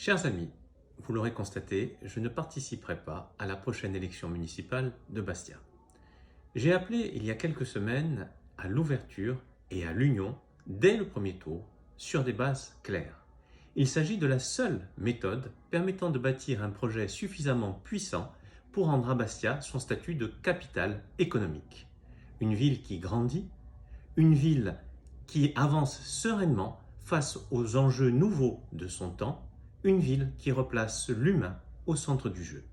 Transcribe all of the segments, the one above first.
Chers amis, vous l'aurez constaté, je ne participerai pas à la prochaine élection municipale de Bastia. J'ai appelé il y a quelques semaines à l'ouverture et à l'union dès le premier tour sur des bases claires. Il s'agit de la seule méthode permettant de bâtir un projet suffisamment puissant pour rendre à Bastia son statut de capitale économique. Une ville qui grandit, une ville qui avance sereinement face aux enjeux nouveaux de son temps, une ville qui replace l'humain au centre du jeu.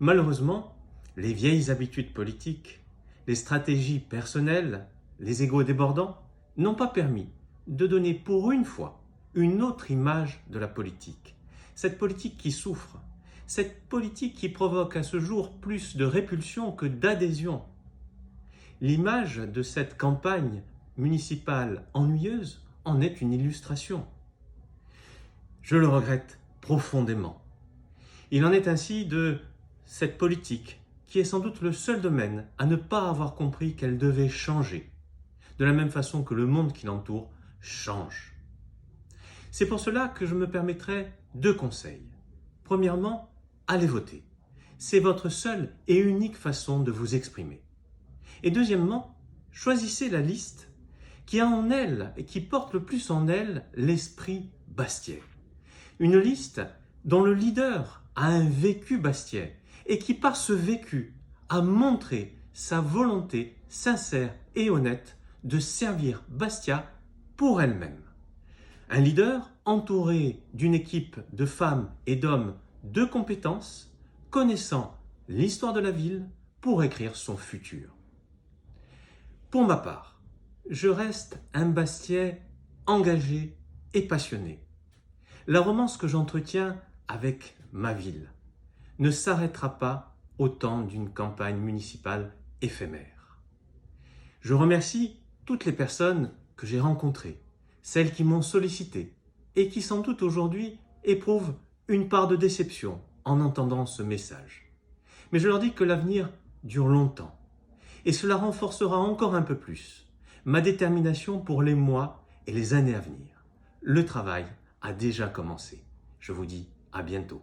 Malheureusement, les vieilles habitudes politiques, les stratégies personnelles, les égos débordants n'ont pas permis de donner pour une fois une autre image de la politique. Cette politique qui souffre, cette politique qui provoque à ce jour plus de répulsion que d'adhésion. L'image de cette campagne municipale ennuyeuse en est une illustration. Je le regrette profondément. Il en est ainsi de cette politique qui est sans doute le seul domaine à ne pas avoir compris qu'elle devait changer, de la même façon que le monde qui l'entoure change. C'est pour cela que je me permettrai deux conseils. Premièrement, allez voter. C'est votre seule et unique façon de vous exprimer. Et deuxièmement, choisissez la liste qui a en elle et qui porte le plus en elle l'esprit bastiais. Une liste dont le leader a un vécu bastiais et qui par ce vécu a montré sa volonté sincère et honnête de servir Bastia pour elle-même. Un leader entouré d'une équipe de femmes et d'hommes de compétences, connaissant l'histoire de la ville pour écrire son futur. Pour ma part, je reste un Bastiais engagé et passionné. La romance que j'entretiens avec ma ville ne s'arrêtera pas au temps d'une campagne municipale éphémère. Je remercie toutes les personnes que j'ai rencontrées, celles qui m'ont sollicité et qui sans doute aujourd'hui éprouvent une part de déception en entendant ce message. Mais je leur dis que l'avenir dure longtemps et cela renforcera encore un peu plus ma détermination pour les mois et les années à venir. Le travail a déjà commencé. Je vous dis à bientôt.